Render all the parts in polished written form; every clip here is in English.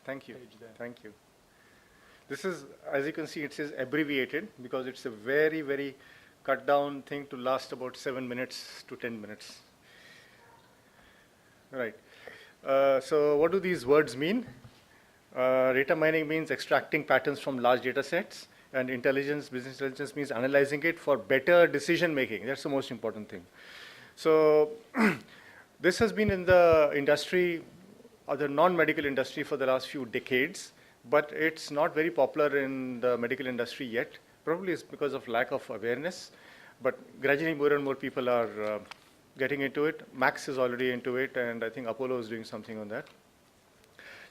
Thank you. page there. Thank you. This is, as you can see, it says abbreviated because it's a very, very cut down thing to last about 7 minutes to 10 minutes. Right. So what do these words mean? Data mining means extracting patterns from large data sets, and intelligence, business intelligence means analyzing it for better decision making. That's the most important thing. So this has been in the industry, or the non-medical industry, for the last few decades, but it's not very popular in the medical industry yet. Probably it's because of lack of awareness, but gradually more and more people are getting into it. Max is already into it, and I think Apollo is doing something on that.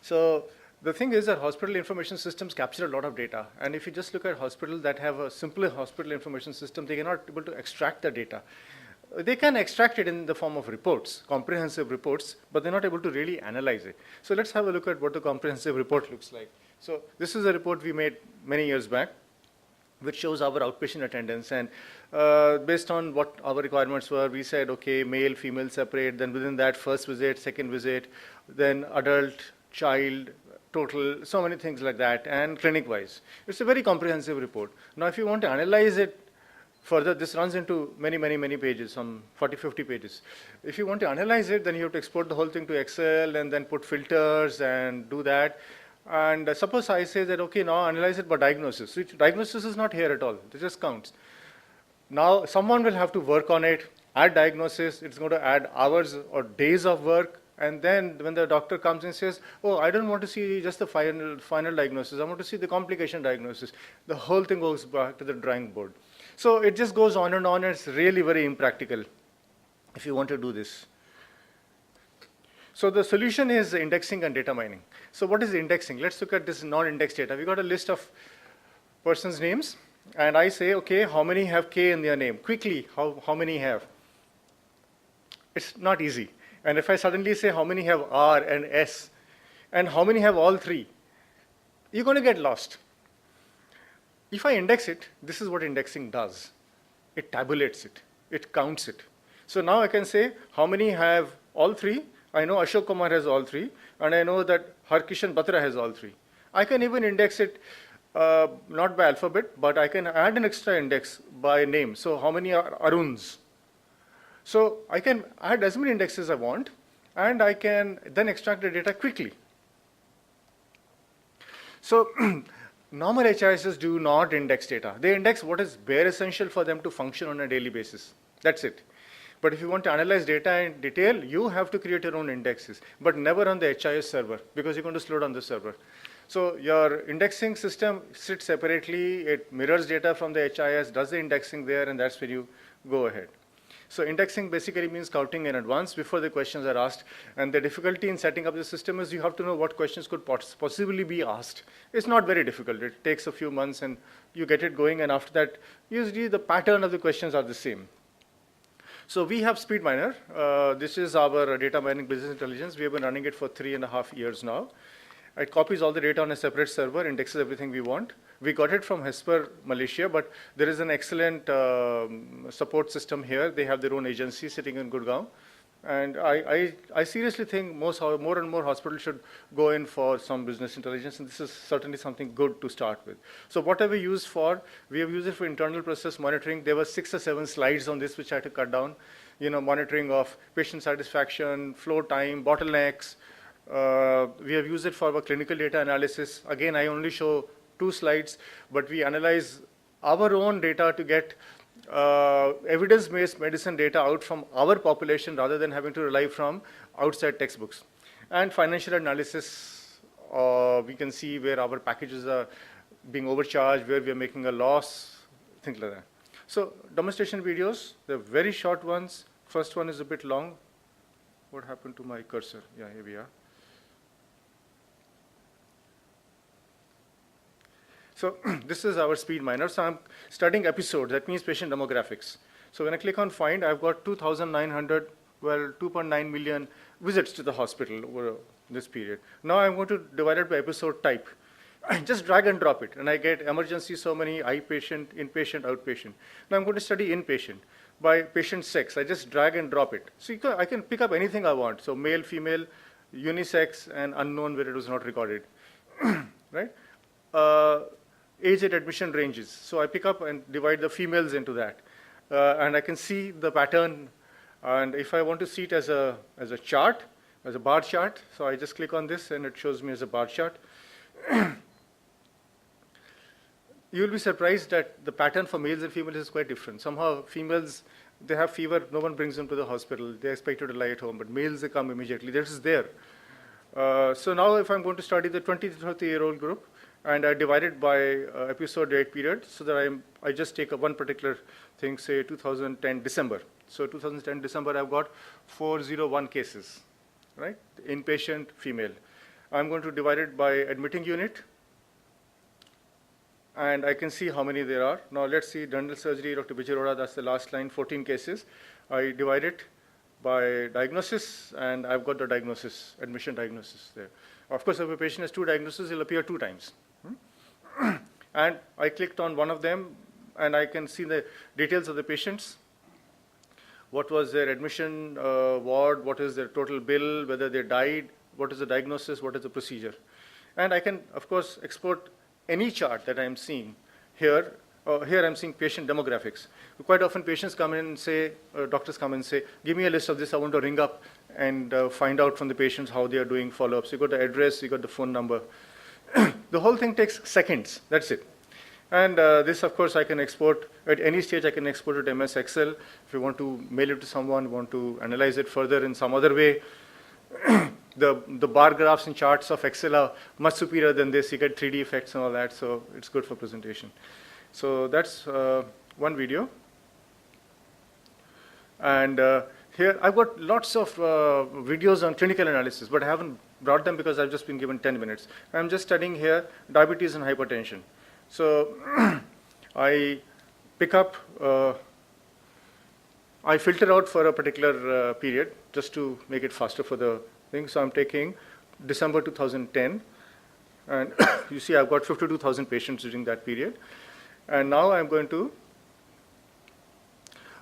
So the thing is that hospital information systems capture a lot of data, and if you just look at hospitals that have a simpler hospital information system, they are not able to extract the data. They can extract it in the form of reports, comprehensive reports, but they're not able to really analyze it. So let's have a look at what a comprehensive report looks like. So this is a report we made many years back, which shows our outpatient attendance. And based on what our requirements were, we said, okay, male, female separate, then within that first visit, second visit, then adult, child, total, so many things like that, and clinic-wise. It's a very comprehensive report. Now, if you want to analyze it further, this runs into many, many, many pages, some 40, 50 pages. If you want to analyze it, then you have to export the whole thing to Excel and then put filters and do that. And suppose I say that, okay, now analyze it by diagnosis. So diagnosis is not here at all. It just counts. Now, someone will have to work on it, add diagnosis. It's going to add hours or days of work. And then when the doctor comes and says, oh, I don't want to see just the final diagnosis. I want to see the complication diagnosis. The whole thing goes back to the drawing board. So it just goes on and on. And it's really very impractical if you want to do this. So the solution is indexing and data mining. So what is indexing? Let's look at this non-indexed data. We got a list of persons' names. And I say, okay, how many have K in their name? Quickly, how many have? It's not easy. And if I suddenly say how many have R and S, and how many have all three, you're going to get lost. If I index it, this is what indexing does. It tabulates it. It counts it. So now I can say how many have all three. I know Ashok Kumar has all three, and I know that Harkishan Batra has all three. I can even index it not by alphabet, but I can add an extra index by name. So how many are Aruns? So I can add as many indexes as I want, and I can then extract the data quickly. So normal HISs do not index data. They index what is bare essential for them to function on a daily basis. That's it. But if you want to analyze data in detail, you have to create your own indexes, but never on the HIS server, because you're going to slow down the server. So your indexing system sits separately. It mirrors data from the HIS, does the indexing there, and that's where you go ahead. So indexing basically means counting in advance before the questions are asked. And the difficulty in setting up the system is you have to know what questions could possibly be asked. It's not very difficult. It takes a few months and you get it going. And after that, usually the pattern of the questions are the same. So we have SpeedMiner. This is our data mining business intelligence. We have been running it for 3.5 years now. It copies all the data on a separate server, indexes everything we want. We got it from Hesper, Malaysia, but there is an excellent support system here. They have their own agency sitting in Gurgaon. And I seriously think more and more hospitals should go in for some business intelligence, and this is certainly something good to start with. So what have we used for? We have used it for internal process monitoring. There were 6 or 7 slides on this which I had to cut down. Monitoring of patient satisfaction, flow time, bottlenecks. We have used it for our clinical data analysis. Again, I only show 2 slides, but we analyze our own data to get evidence-based medicine data out from our population rather than having to rely from outside textbooks. And financial analysis, we can see where our packages are being overcharged, where we are making a loss, things like that. So demonstration videos, they're very short ones. First one is a bit long. What happened to my cursor? Yeah, here we are. So this is our SpeedMiner. So I'm studying episodes. That means patient demographics. So when I click on find, I've got 2,900, well, 2.9 million visits to the hospital over this period. Now I'm going to divide it by episode type. I just drag and drop it, and I get emergency so many, eye patient, inpatient, outpatient. Now I'm going to study inpatient. By patient sex, I just drag and drop it. So I can pick up anything I want. So male, female, unisex, and unknown where it was not recorded, right? Age at admission ranges. So I pick up and divide the females into that. And I can see the pattern. And if I want to see it as a chart, as a bar chart, so I just click on this and it shows me as a bar chart. You will be surprised that the pattern for males and females is quite different. Somehow females, they have fever, no one brings them to the hospital. They're expected to lie at home, but males, they come immediately. This is there. So now if I'm going to study the 20 to 30-year-old group, and I divide it by episode date period, so that I just take one particular thing, say 2010 December. So 2010 December, I've got 401 cases, right? Inpatient, female. I'm going to divide it by admitting unit, and I can see how many there are. Now let's see dental surgery, Dr. Bijaroda, that's the last line, 14 cases. I divide it by diagnosis, and I've got the diagnosis, admission diagnosis there. Of course, if a patient has 2 diagnoses, it'll appear 2 times. And I clicked on one of them, and I can see the details of the patients. What was their admission ward, what is their total bill, whether they died, what is the diagnosis, what is the procedure. And I can, of course, export any chart that I'm seeing here. Here I'm seeing patient demographics. Quite often patients come in and say, doctors come and say, give me a list of this, I want to ring up and find out from the patients how they are doing follow-ups. You got the address, you got the phone number. The whole thing takes seconds, that's it. And this, of course, I can export at any stage. I can export it to MS Excel. If you want to mail it to someone, want to analyze it further in some other way, the bar graphs and charts of Excel are much superior than this. You get 3D effects and all that, so it's good for presentation. So that's one video. And here I've got lots of videos on clinical analysis, but I haven't brought them because I've just been given 10 minutes. I'm just studying here diabetes and hypertension. So I pick up, I filter out for a particular period just to make it faster for the thing. So I'm taking December 2010, and you see I've got 52,000 patients during that period. And now I'm going to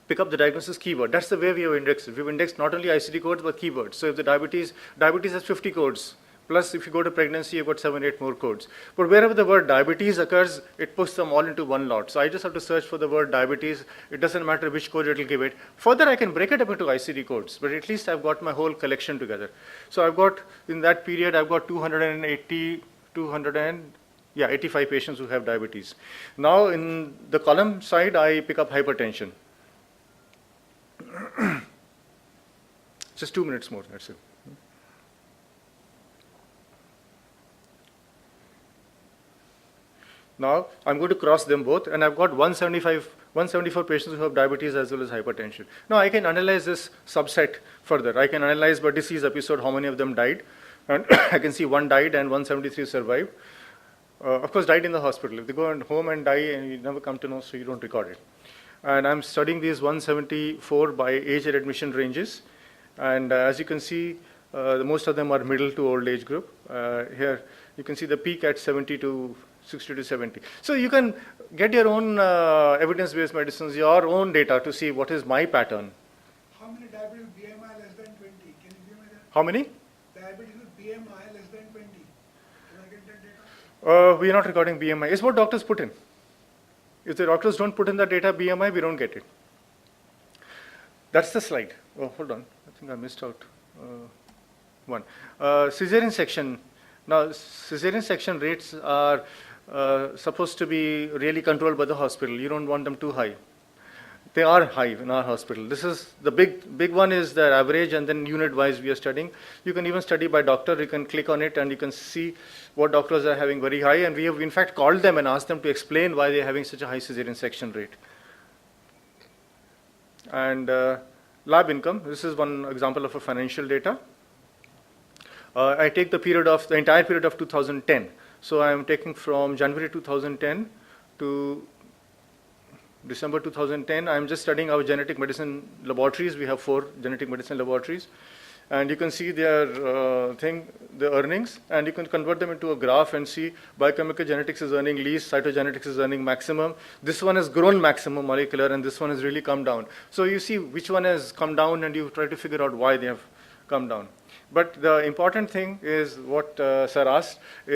pick up the diagnosis keyword. That's the way we have indexed it. We've indexed not only ICD codes, but keywords. So if the diabetes has 50 codes, plus if you go to pregnancy, you've got 7, 8 more codes. But wherever the word diabetes occurs, it puts them all into one lot. So I just have to search for the word diabetes. It doesn't matter which code it will give it. Further, I can break it up into ICD codes, but at least I've got my whole collection together. So I've got, in that period, I've got 85 patients who have diabetes. Now in the column side, I pick up hypertension. Just 2 minutes more, that's it. Now I'm going to cross them both, and I've got 174 patients who have diabetes as well as hypertension. Now I can analyze this subset further. I can analyze by disease episode how many of them died, and I can see 1 died and 173 survived. Of course, died in the hospital. If they go home and die and you never come to know, so you don't record it. And I'm studying these 174 by age and admission ranges. And as you can see, most of them are middle to old age group. Here you can see the peak at 60 to 70. So you can get your own evidence-based medicines, your own data to see what is my pattern. How many diabetes with BMI less than 20? Can you give me that? How many? Diabetes with BMI less than 20. Can I get that data? We are not recording BMI. It's what doctors put in. If the doctors don't put in the data BMI, we don't get it. That's the slide. Oh, hold on. I think I missed out one. Cesarean section. Now, cesarean section rates are supposed to be really controlled by the hospital. You don't want them too high. They are high in our hospital. This is the big one is the average, and then unit-wise we are studying. You can even study by doctor. You can click on it and you can see what doctors are having very high. And we have in fact called them and asked them to explain why they're having such a high cesarean section rate. And lab income. This is one example of a financial data. I take the entire period of 2010. So I am taking from January 2010 to December 2010. I am just studying our genetic medicine laboratories. We have 4 genetic medicine laboratories. And you can see their the earnings, and you can convert them into a graph and see biochemical genetics is earning least, cytogenetics is earning maximum. This one has grown maximum molecular, and this one has really come down. So you see which one has come down, and you try to figure out why they have come down. But the important thing is what Sir asked.